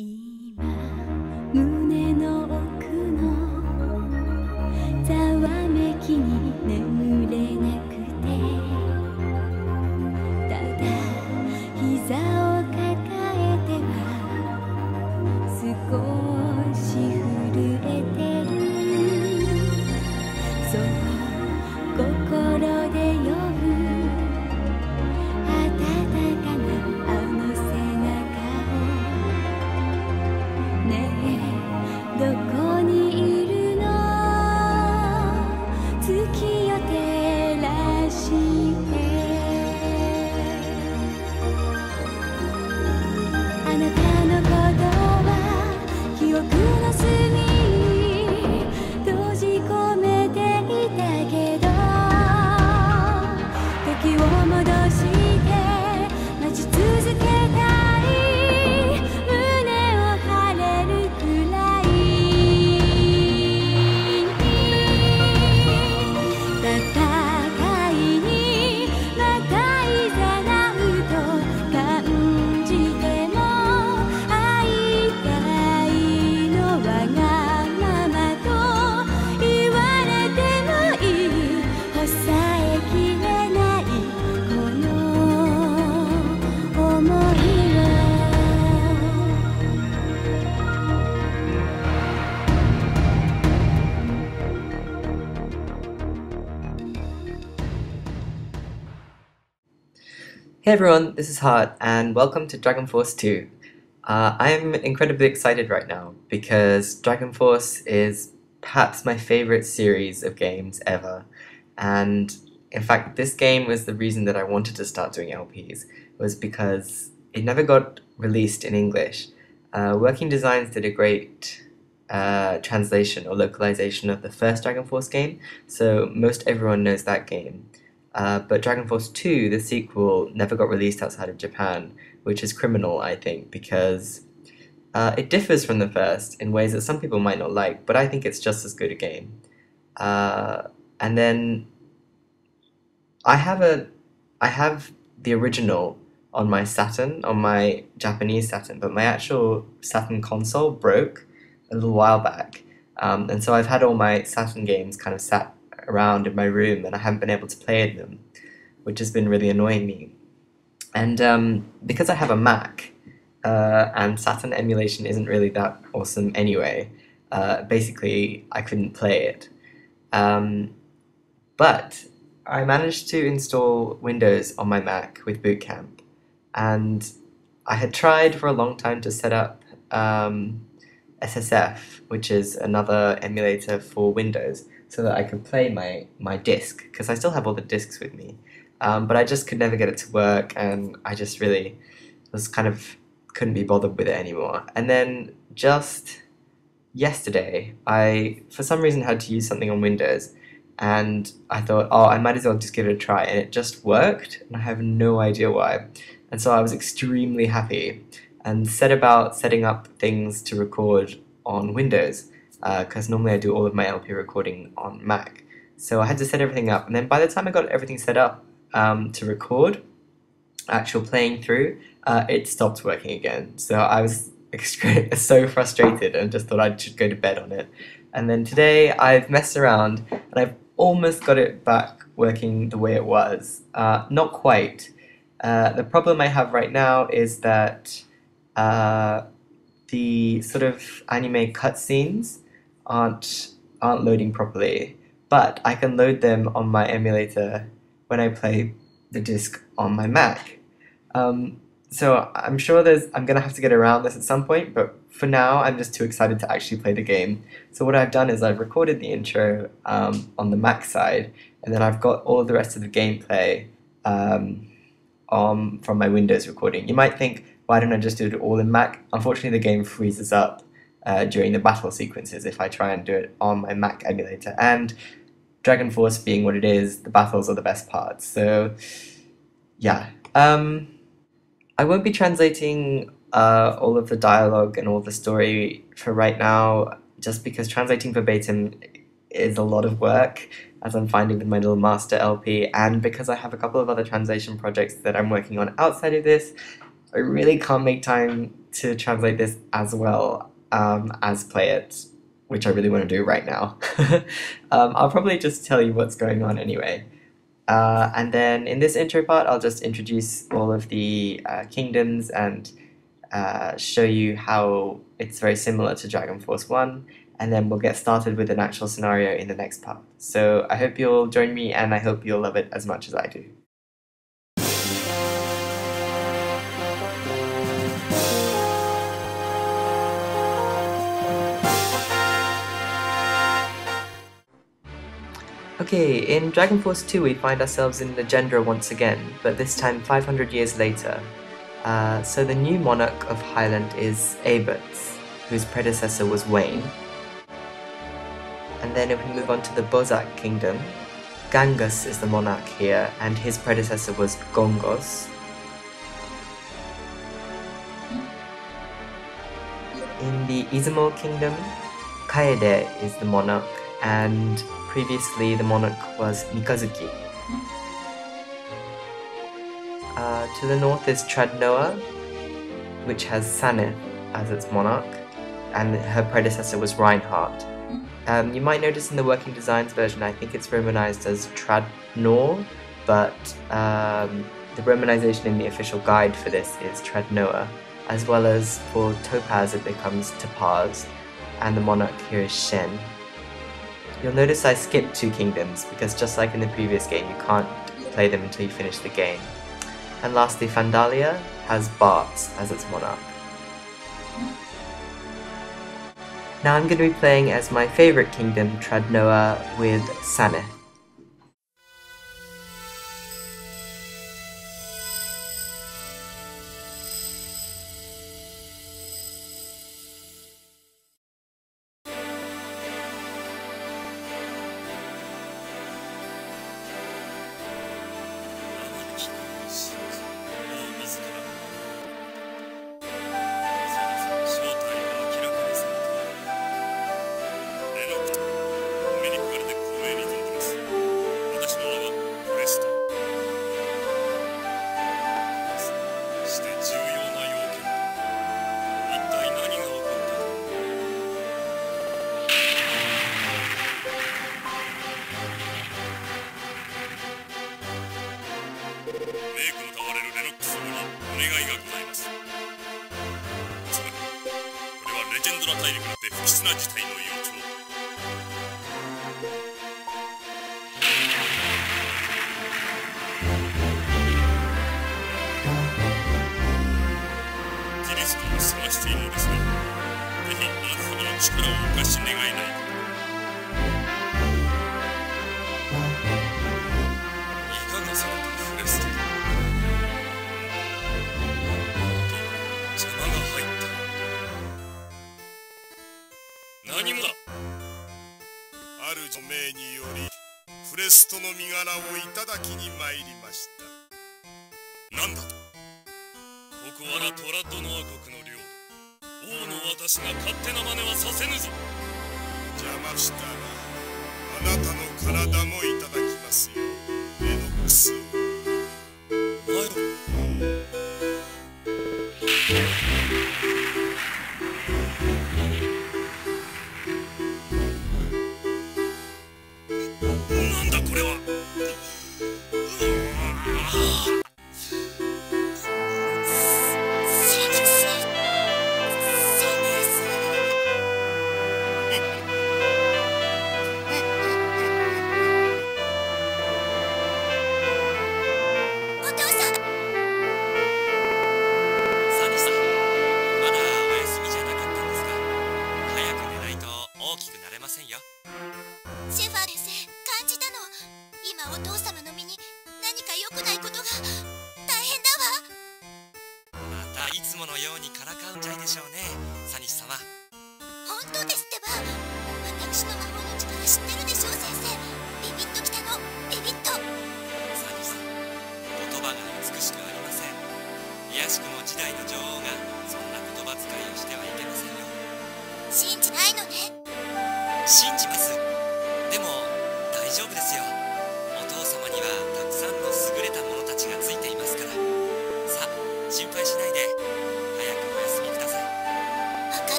今胸の奥のざわめきに眠れなくてただ膝を抱えては少し震えてるそう心で呼ぶ温かなあの背中ねえどこにいるの月よ照らしてあなたのことは記憶の隅に閉じ込めていたけど時を戻して待ち続けたい胸を張れるくらい戦いにまたいざなうと感じても会いたいのわがままと言われてもいい抑えきれないこの想いをHey everyone, this is Hart, and welcome to Dragon Force 2. I'm incredibly excited right now because Dragon Force is perhaps my favorite series of games ever, and in fact this game was the reason that I wanted to start doing LPs, was because it never got released in English. Working Designs did a great translation or localization of the first Dragon Force game, so most everyone knows that game. But Dragon Force 2, the sequel, never got released outside of Japan, which is criminal, I think, because it differs from the first in ways that some people might not like, but I think it's just as good a game. And then I have the original on my Saturn, on my Japanese Saturn, but my actual Saturn console broke a little while back, and so I've had all my Saturn games kind of sat around in my room and I haven't been able to play them, which has been really annoying me. And because I have a Mac, and Saturn emulation isn't really that awesome anyway, basically I couldn't play it. But I managed to install Windows on my Mac with Boot Camp, and I had tried for a long time to set up SSF, which is another emulator for Windows, so that I could play my disc, because I still have all the discs with me. But I just could never get it to work, and I just really was kind of couldn't be bothered with it anymore. And then just yesterday, I for some reason had to use something on Windows, and I thought, oh, I might as well just give it a try, and it just worked, and I have no idea why. And so I was extremely happy, and set about setting up things to record on Windows, because normally I do all of my LP recording on Mac. So I had to set everything up, and then by the time I got everything set up to record, actual playing through, it stopped working again. So I was so frustrated and just thought I should go to bed on it. And then today I've messed around and I've almost got it back working the way it was. Not quite. The problem I have right now is that the sort of anime cutscenes aren't loading properly, but I can load them on my emulator when I play the disc on my Mac. So I'm sure I'm gonna have to get around this at some point, but for now I'm just too excited to actually play the game. So what I've done is I've recorded the intro on the Mac side, and then I've got all of the rest of the gameplay from my Windows recording. You might think, why don't I just do it all in Mac? Unfortunately, the game freezes up during the battle sequences if I try and do it on my Mac emulator. And Dragon Force being what it is, the battles are the best parts. So, yeah. I won't be translating all of the dialogue and all the story for right now, just because translating verbatim is a lot of work, as I'm finding with my little master LP, and because I have a couple of other translation projects that I'm working on outside of this. I really can't make time to translate this as well as play it, which I really want to do right now. I'll probably just tell you what's going on anyway. And then in this intro part, I'll just introduce all of the kingdoms and show you how it's very similar to Dragon Force 1, and then we'll get started with an actual scenario in the next part. So I hope you'll join me, and I hope you'll love it as much as I do. Okay, in Dragon Force 2 we find ourselves in Legendra once again, but this time 500 years later. So the new monarch of Highland is Aberts, whose predecessor was Wayne. And then if we move on to the Bozak kingdom, Gangus is the monarch here, and his predecessor was Gongos. In the Izumo kingdom, Kaede is the monarch, and previously the monarch was Mikazuki. To the north is Tradnoa, which has Sanith as its monarch, and her predecessor was Reinhardt. You might notice in the working designs version, I think it's romanized as Tradnor, but the romanization in the official guide for this is Tradnoa, as well as for Topaz it becomes Topaz, and the monarch here is Shen. You'll notice I skipped 2 kingdoms, because just like in the previous game, you can't play them until you finish the game. And lastly, Fandalia has Bartz as its monarch. Now I'm going to be playing as my favourite kingdom, Tradnoa, with Sanith.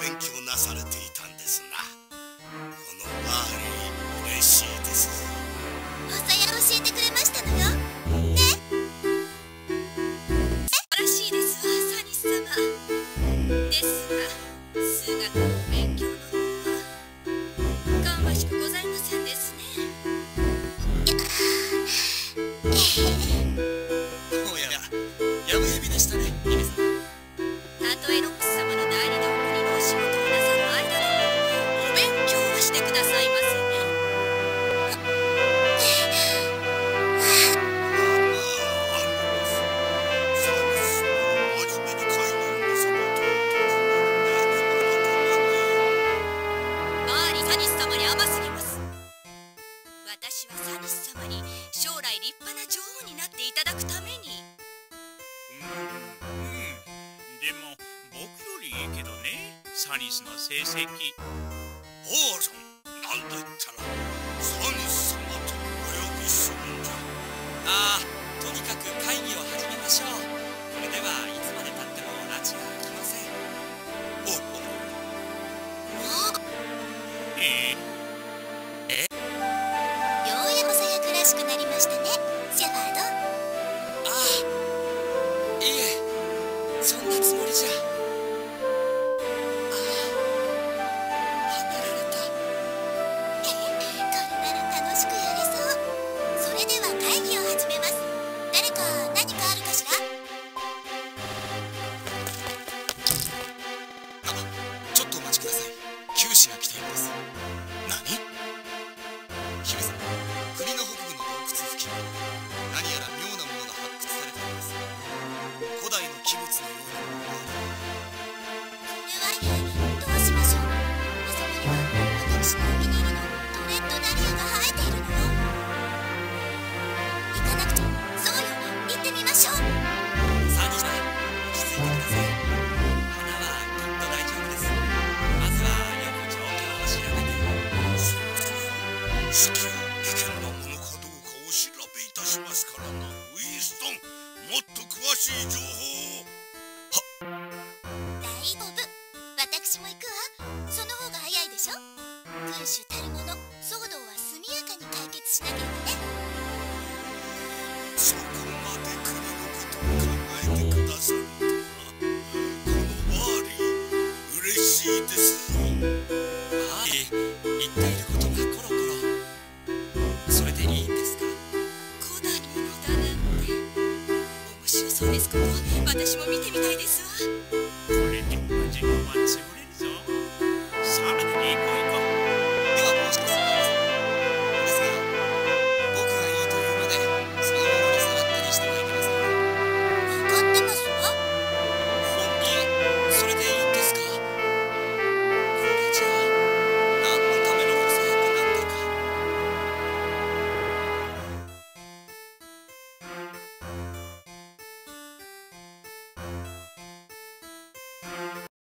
勉強なされていたんですな。このバーリー嬉しいですぞ。おさや教えてくれましたのよね。らしいですわ、サニス様。ですが数学の勉強の方は芳しくございませんですね。おや、やぶへびでしたね、姫さん。たとえロックス様の代理でお国のお仕事をなさる間でもお勉強はしてくださいませね。バーリサニス様に甘すぎます。私はサニス様に将来立派な女王になっていただくために。でも僕よりいいけどね、サニスの成績。王さん、なんと言ったらサニス様とお呼びするんじゃ。ああ、とにかく会議を始めましょう。これではいつまでたっても拉致が開きません。ようやくさやくらしくなりましたね、シェファード。ああ、いえ、そんなつもりじゃ。ああ、離れられた。これなら楽しくやれそう。それでは会議を始めます。誰か何かあるかしら。ちょっとお待ちください。九死が来ています。何？姫様、国の北部の洞窟付近、何やら妙なものが発掘されています。古代の器物のようなものが。これはどうしましょう。あそこには私のお気に入りのトレッドダリアが生えているのよ。行かなくちゃ。そうよ、行ってみましょう。サニスさん、落ち着いてください。花はきっと大丈夫です。まずはよく状況を調べて。至急危険なものかどうかお調べいたしますからな。ウィンストン、もっと詳しい情報を。大丈夫、私も行くわ。その方が早いでしょ。君主たるもの、騒動は速やかに解決しなければね。そこまで国のことを考えてくださるとは。このバーリー嬉しいですよ。はい、言っていることがコロコロ。それでいいんですか？古代ものだなんて面白そうですこと。私も見てみたいですわ。これで味の祭り